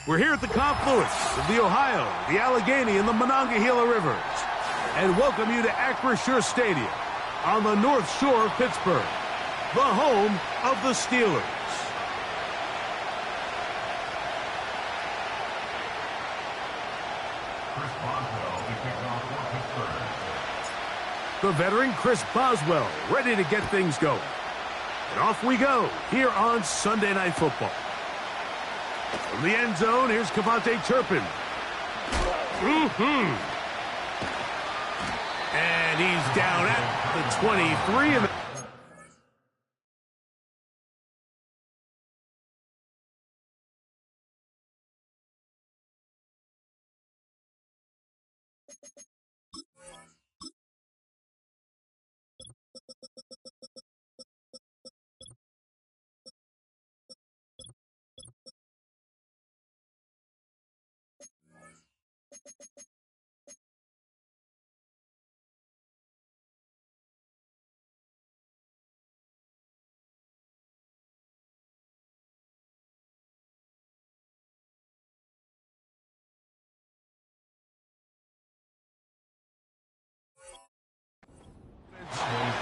We're here at the confluence of the Ohio, the Allegheny, and the Monongahela Rivers, and welcome you to Acrisure Stadium on the North Shore of Pittsburgh, the home of the Steelers. The veteran Chris Boswell ready to get things going. And off we go here on Sunday Night Football. From the end zone, here's Cavante Turpin. And he's down at the 23. And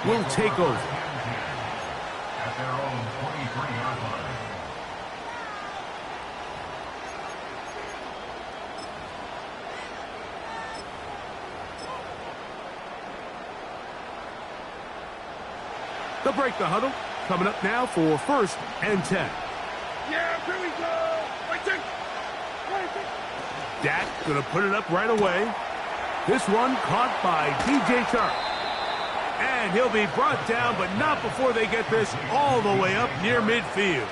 will take over. At their own 23-yard line. They'll break the huddle. Coming up now for 1st and 10. Yeah, here we go. Wait, Dak going to put it up right away. This one caught by DJ Chark. And he'll be brought down, but not before they get this all the way up near midfield.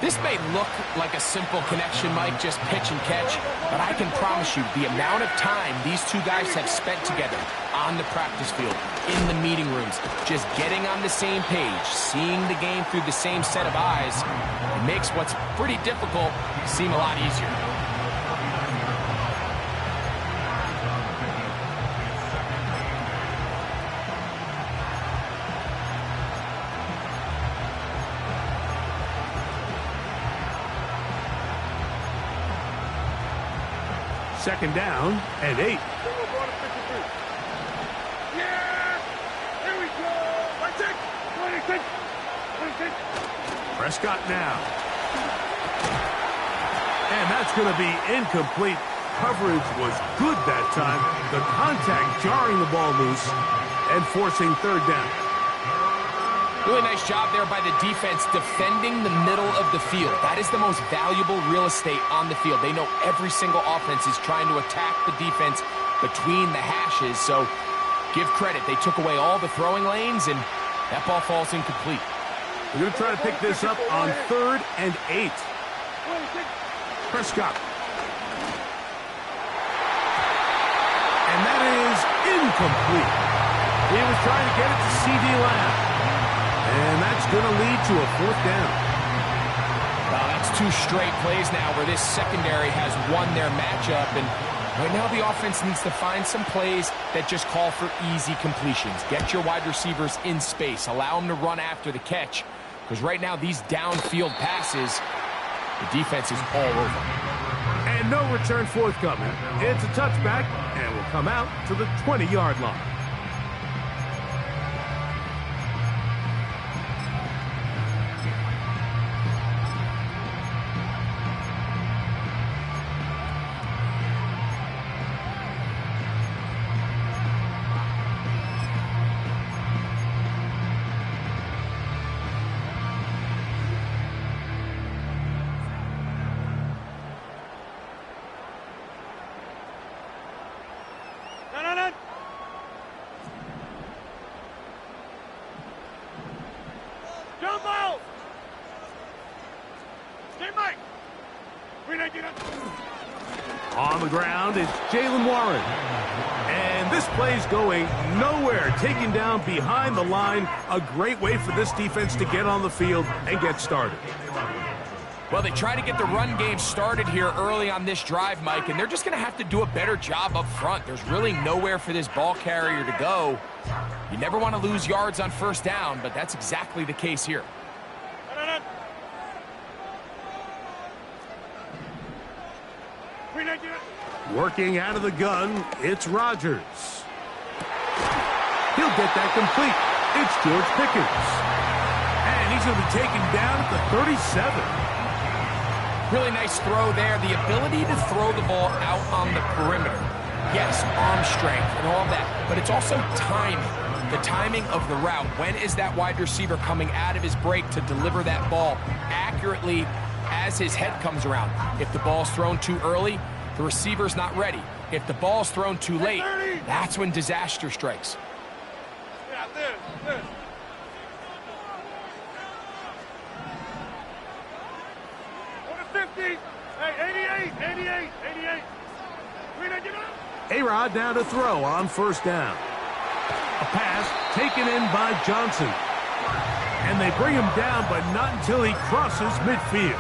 This may look like a simple connection, Mike, just pitch and catch, but I can promise you the amount of time these two guys have spent together on the practice field, in the meeting rooms, just getting on the same page, seeing the game through the same set of eyes, it makes what's pretty difficult seem a lot easier. Second down and 8. Yeah! Here we go! 26! Prescott now. And that's going to be incomplete. Coverage was good that time. The contact jarring the ball loose and forcing 3rd down. Really nice job there by the defense defending the middle of the field. That is the most valuable real estate on the field. They know every single offense is trying to attack the defense between the hashes, so give credit. They took away all the throwing lanes, and that ball falls incomplete. We're going to try to pick this up on 3rd and 8. Prescott. And that is incomplete. He was trying to get it to C.D. Lamb. And that's going to lead to a 4th down. Wow, that's 2 straight plays now where this secondary has won their matchup. And right now the offense needs to find some plays that just call for easy completions. Get your wide receivers in space. Allow them to run after the catch. Because right now these downfield passes, the defense is all over. And no return forthcoming. It's a touchback and will come out to the 20-yard line. On the ground is Jalen Warren. And this play's going nowhere. Taken down behind the line. A great way for this defense to get on the field and get started. Well, they try to get the run game started here early on this drive, Mike, and they're just going to have to do a better job up front. There's really nowhere for this ball carrier to go. You never want to lose yards on 1st down, but that's exactly the case here. Working out of the gun, it's Rodgers. He'll get that complete. It's George Pickens. And he's going to be taken down at the 37. Really nice throw there. The ability to throw the ball out on the perimeter. Yes, arm strength and all that, but it's also timing. The timing of the route. When is that wide receiver coming out of his break to deliver that ball accurately as his head comes around? If the ball's thrown too early, the receiver's not ready. If the ball's thrown too late, that's when disaster strikes. Yeah, this. What a 50. Hey, 88. A-Rod down to throw on 1st down. A pass taken in by Johnson. And they bring him down, but not until he crosses midfield.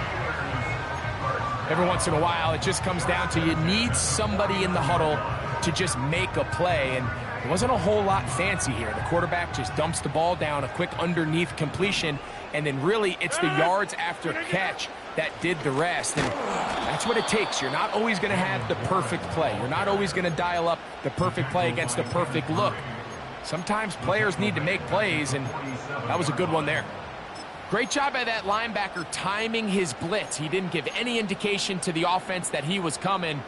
Every once in a while, it just comes down to you need somebody in the huddle to just make a play, and it wasn't a whole lot fancy here. The quarterback just dumps the ball down, a quick underneath completion, and then really it's the yards after catch that did the rest, and that's what it takes. You're not always going to have the perfect play. You're not always going to dial up the perfect play against the perfect look. Sometimes players need to make plays, and that was a good one there. Great job by that linebacker timing his blitz. He didn't give any indication to the offense that he was coming,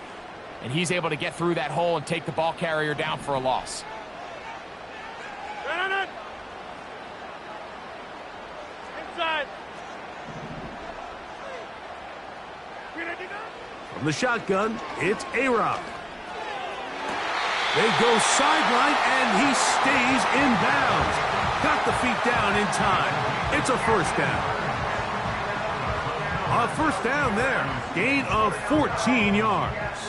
and he's able to get through that hole and take the ball carrier down for a loss. Inside. From the shotgun, it's A-Rod. They go sideline, and he stays in bounds. Got the feet down in time. It's a 1st down. A 1st down there. Gain of 14 yards.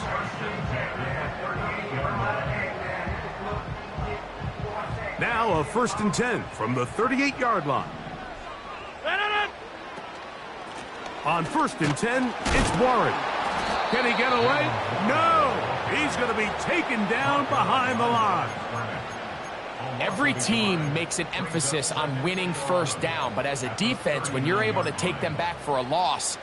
Now a 1st and 10 from the 38-yard line. On 1st and 10, it's Warren. Can he get away? No! He's going to be taken down behind the line. Every team makes an emphasis on winning 1st down, but as a defense, when you're able to take them back for a loss,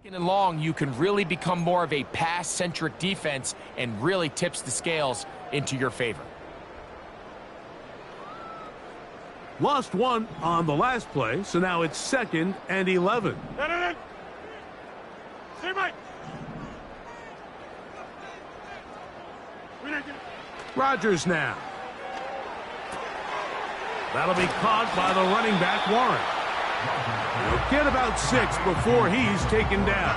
Second and long, you can really become more of a pass-centric defense and really tips the scales into your favor. Lost one on the last play, so now it's 2nd and 11. Stay right. Rodgers now. That'll be caught by the running back, Warren. He'll get about 6 before he's taken down.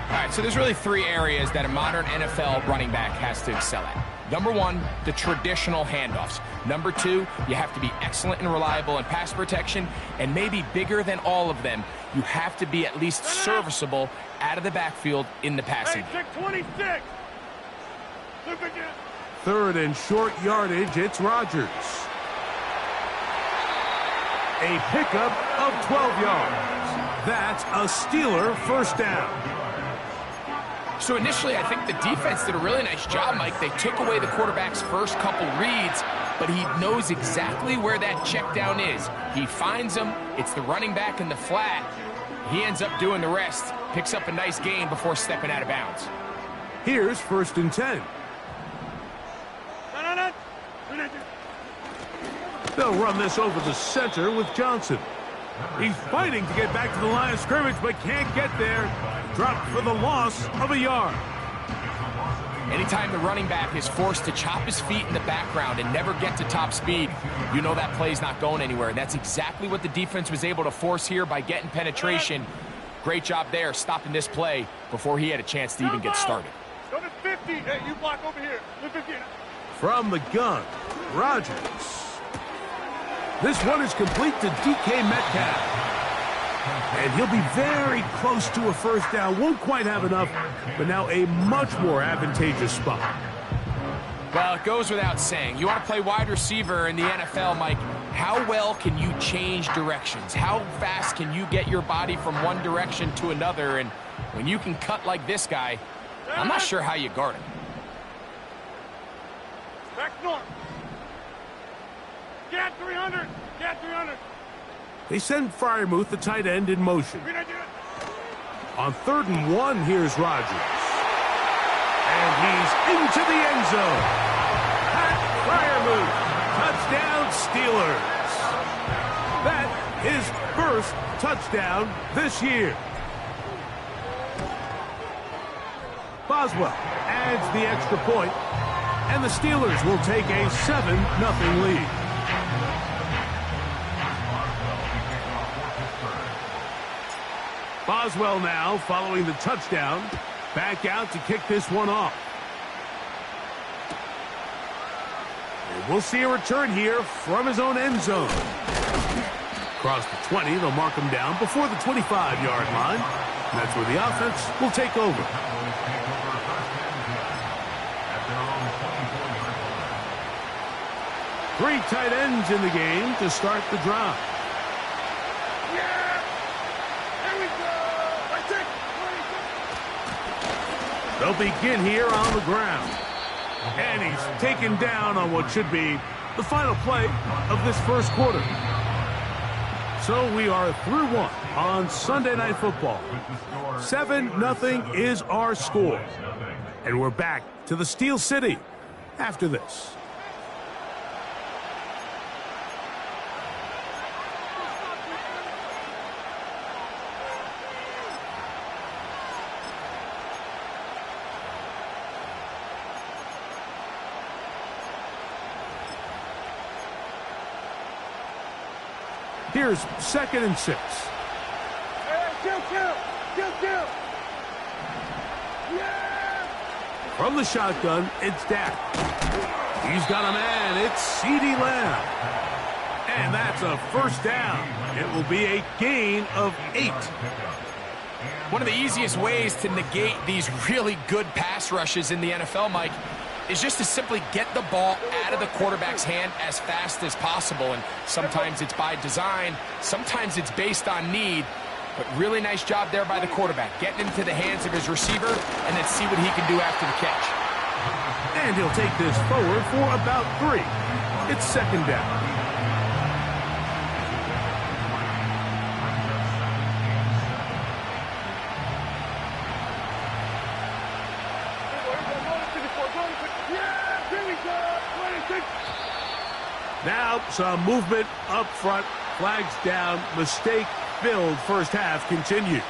All right, so there's really 3 areas that a modern NFL running back has to excel at. Number 1, the traditional handoffs. Number 2, you have to be excellent and reliable in pass protection, and maybe bigger than all of them, you have to be at least serviceable out of the backfield in the passing. Hey, 26. Look again. 3rd and short yardage, it's Rodgers. A pickup of 12 yards. That's a Steeler first down. So initially, I think the defense did a really nice job, Mike. They took away the quarterback's first couple reads, but he knows exactly where that check down is. He finds them. It's the running back in the flat. He ends up doing the rest. Picks up a nice gain before stepping out of bounds. Here's 1st and 10. They'll run this over the center with Johnson. He's fighting to get back to the line of scrimmage, but can't get there. Dropped for the loss of a yard. Anytime the running back is forced to chop his feet in the background and never get to top speed, you know that play's not going anywhere. And that's exactly what the defense was able to force here by getting penetration. Great job there, stopping this play before he had a chance to even get started. Go to 50. Hey, you block over here. Look again. From the gun, Rodgers. This one is complete to DK Metcalf. And he'll be very close to a first down. Won't quite have enough, but now a much more advantageous spot. Well, it goes without saying. You want to play wide receiver in the NFL, Mike. How well can you change directions? How fast can you get your body from one direction to another? And when you can cut like this guy, I'm not sure how you guard him. Back north. Get 300. Get 300. They send Freiermuth, the tight end, in motion. On 3rd and 1, here's Rodgers. And he's into the end zone. Pat Freiermuth, touchdown Steelers. That his first touchdown this year. Boswell adds the extra point, and the Steelers will take a 7-0 lead. Boswell now following the touchdown. Back out to kick this one off. And we'll see a return here from his own end zone. Across the 20, they'll mark him down before the 25-yard line. And that's where the offense will take over. Three tight ends in the game to start the drive. They'll begin here on the ground. And he's taken down on what should be the final play of this first quarter. So we are through one on Sunday Night Football. 7-0 is our score. And we're back to the Steel City after this. Here's 2nd and 6. Kill. Yeah! From the shotgun, it's Dak. He's got a man. It's CeeDee Lamb. And that's a first down. It will be a gain of 8. One of the easiest ways to negate these really good pass rushes in the NFL, Mike, is just to simply get the ball out of the quarterback's hand as fast as possible. And sometimes it's by design, sometimes it's based on need. But really nice job there by the quarterback, getting into the hands of his receiver and then see what he can do after the catch. And he'll take this forward for about 3. It's 2nd down. Yeah, here we go. 26. Now some movement up front. Flags down. Mistake-filled first half continues.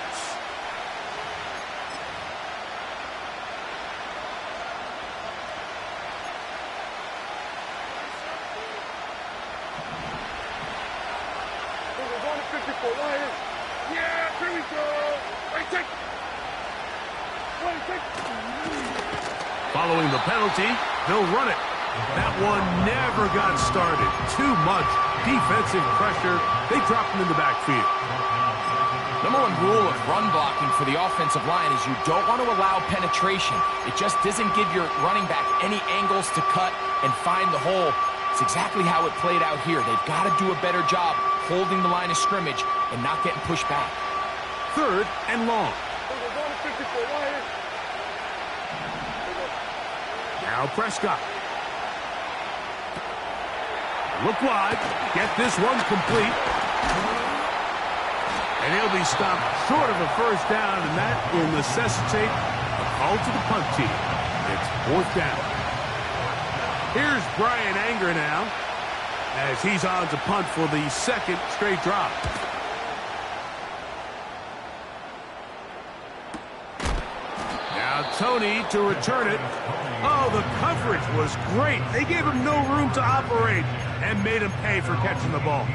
We're going to 54. Right here. Yeah, here we go. 26. 26. Following the penalty, they'll run it. That one never got started. Too much defensive pressure. They dropped him in the backfield. Number one rule of run blocking for the offensive line is you don't want to allow penetration. It just doesn't give your running back any angles to cut and find the hole. It's exactly how it played out here. They've got to do a better job holding the line of scrimmage and not getting pushed back. 3rd and long. We're going to 54. Right here. Now Prescott. Look wide. Get this one complete. And he'll be stopped short of a first down, and that will necessitate a call to the punt team. It's 4th down. Here's Brian Anger now, as he's on to punt for the 2nd straight drop. Now Tony to return it. Oh, the coverage was great. They gave him no room to operate and made him pay for catching the ball.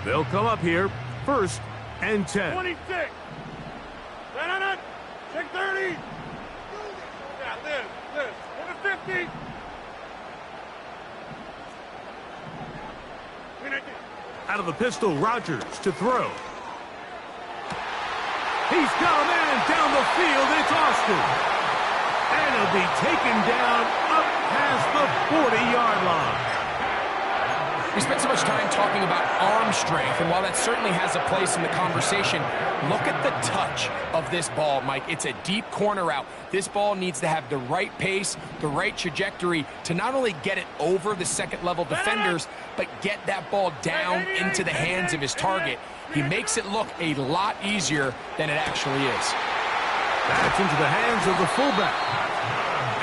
They'll come up here, 1st and 10. 26. 630. Yeah, this. Over 50. Out of the pistol, Rodgers to throw. He's got a man down the field. It's Austin. And he'll be taken down up past the 40-yard line. We spent so much time talking about arm strength, and while that certainly has a place in the conversation, look at the touch of this ball, Mike. It's a deep corner route. This ball needs to have the right pace, the right trajectory to not only get it over the second-level defenders, but get that ball down into the hands of his target. He makes it look a lot easier than it actually is. That's into the hands of the fullback.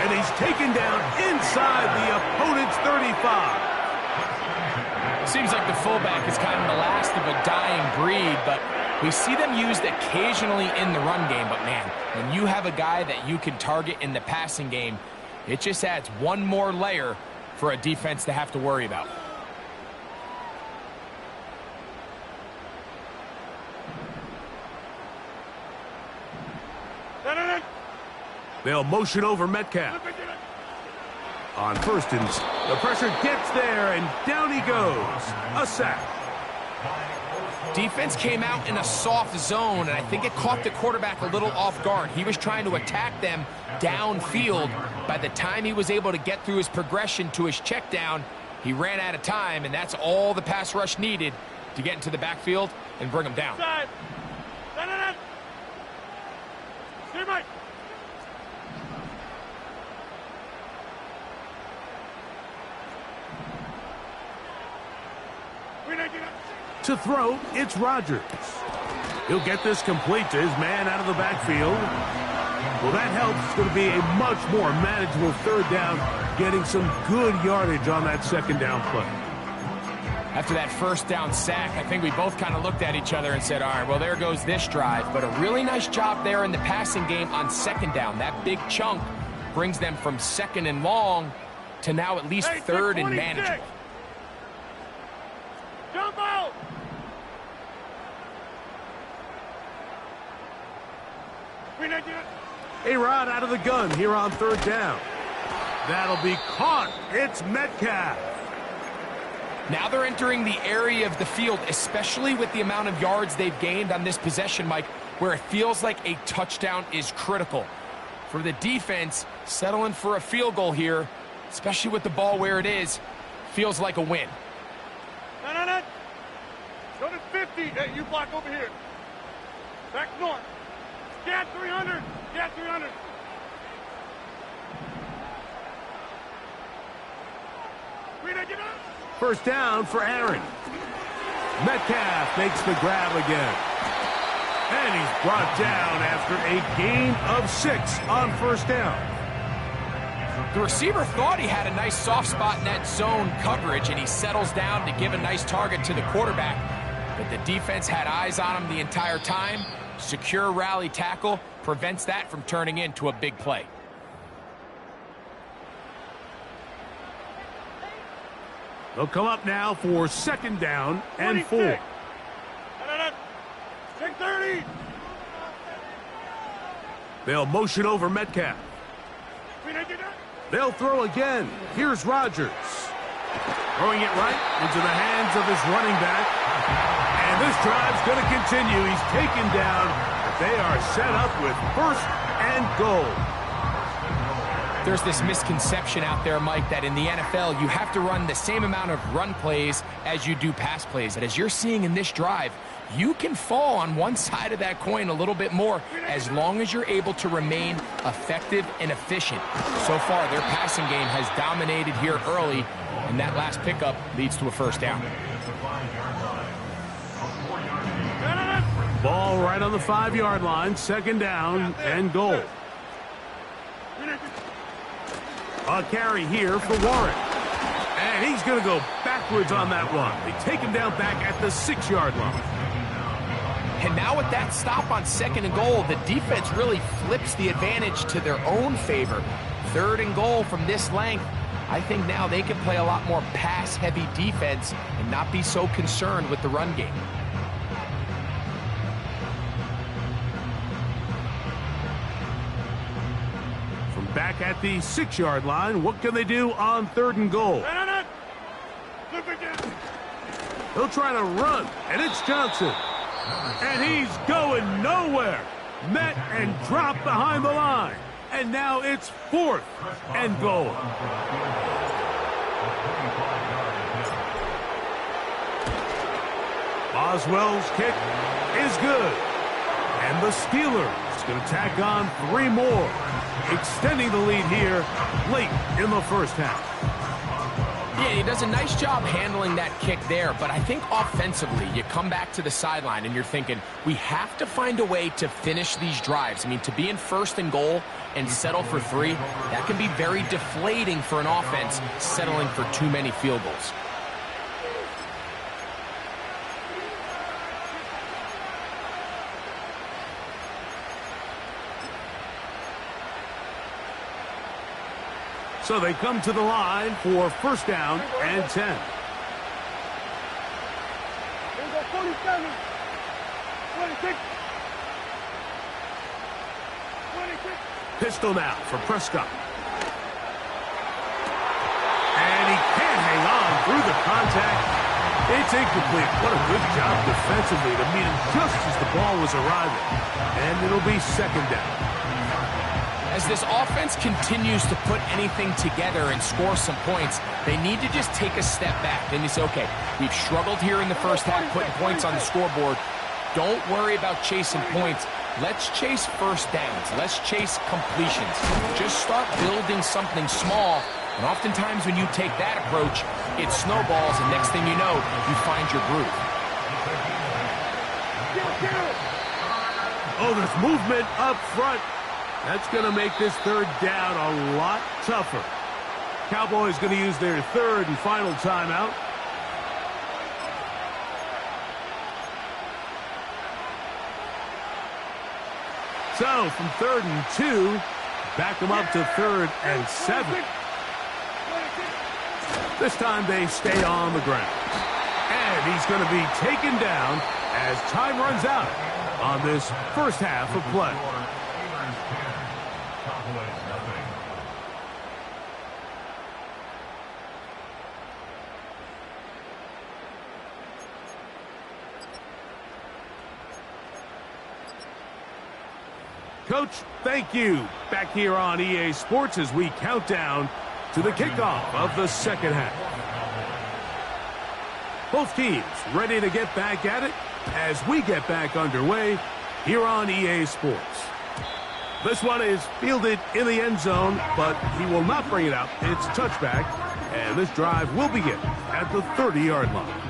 And he's taken down inside the opponent's 35. Seems like the fullback is kind of the last of a dying breed, but we see them used occasionally in the run game. But, man, when you have a guy that you can target in the passing game, it just adds one more layer for a defense to have to worry about. They'll motion over Metcalf. On 1st and the pressure gets there, and down he goes. A sack. Defense came out in a soft zone, and I think it caught the quarterback a little off guard. He was trying to attack them downfield. By the time he was able to get through his progression to his check down, he ran out of time, and that's all the pass rush needed to get into the backfield and bring him down. See, Mike. To throw, it's Rodgers. He'll get this complete to his man out of the backfield. Well, that helps. It's going to be a much more manageable 3rd down, getting some good yardage on that 2nd down play. After that 1st down sack, I think we both kind of looked at each other and said, all right, well, there goes this drive. But a really nice job there in the passing game on 2nd down. That big chunk brings them from 2nd and long to now at least 3rd and manageable. Jump out! A-Rod out of the gun here on 3rd down. That'll be caught. It's Metcalf. Now they're entering the area of the field, especially with the amount of yards they've gained on this possession, Mike, where it feels like a touchdown is critical. For the defense, settling for a field goal here, especially with the ball where it is, feels like a win. No. Go to 50. Hey, you block over here. Back north. Scat 300. Scat 300. First down for Aaron. Metcalf makes the grab again. And he's brought down after a gain of 6 on first down. The receiver thought he had a nice soft spot in that zone coverage, and he settles down to give a nice target to the quarterback. But the defense had eyes on him the entire time. Secure rally tackle prevents that from turning into a big play. They'll come up now for second down and 4. 30. They'll motion over Metcalf. They'll throw again. Here's Rodgers. Throwing it right into the hands of his running back. And this drive's going to continue. He's taken down, but they are set up with first and goal. There's this misconception out there, Mike, that in the NFL you have to run the same amount of run plays as you do pass plays. And as you're seeing in this drive, you can fall on one side of that coin a little bit more as long as you're able to remain effective and efficient. So far, their passing game has dominated here early, and that last pickup leads to a first down. Ball right on the 5-yard line, second down and goal. A carry here for Warren. And he's going to go backwards on that one. They take him down back at the 6-yard line. And now with that stop on second and goal, the defense really flips the advantage to their own favor. Third and goal from this length. I think now they can play a lot more pass-heavy defense and not be so concerned with the run game. From back at the 6-yard line, what can they do on third and goal? They'll try to run, and it's Johnson. And he's going nowhere. Met and dropped behind the line. And now it's fourth and goal. Boswell's kick is good. And the Steelers going to tack on 3 more, extending the lead here late in the first half. Yeah, he does a nice job handling that kick there, but I think offensively, you come back to the sideline and you're thinking, we have to find a way to finish these drives. I mean, to be in first and goal and settle for 3, that can be very deflating for an offense settling for too many field goals. So they come to the line for first down and 10. Pistol now for Prescott. And he can't hang on through the contact. It's incomplete. What a good job defensively to meet him just as the ball was arriving. And it'll be second down. As this offense continues to put anything together and score some points, they need to just take a step back. Then you say, okay, we've struggled here in the first half putting points on the scoreboard. Don't worry about chasing points. Let's chase first downs. Let's chase completions. Just start building something small. And oftentimes when you take that approach, it snowballs, and next thing you know, you find your groove. Oh, there's movement up front. That's going to make this third down a lot tougher. Cowboys going to use their third and final timeout. So from 3rd and 2, back them up to 3rd and 7. This time they stay on the ground. And he's going to be taken down as time runs out on this first half of play. Coach, thank you. Back here on EA Sports as we count down to the kickoff of the second half. Both teams ready to get back at it as we get back underway here on EA Sports. This one is fielded in the end zone, but he will not bring it out. It's touchback And this drive will begin at the 30-yard line.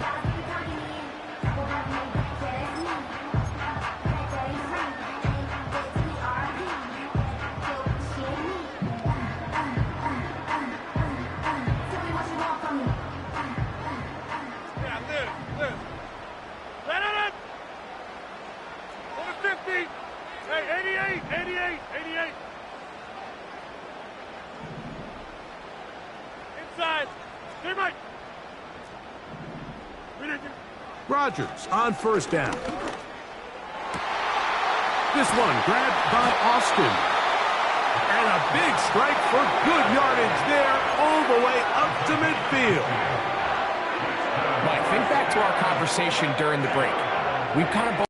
Rodgers on first down. This one grabbed by Austin. And a big strike for good yardage there all the way up to midfield. Mike, think back to our conversation during the break. We've kind of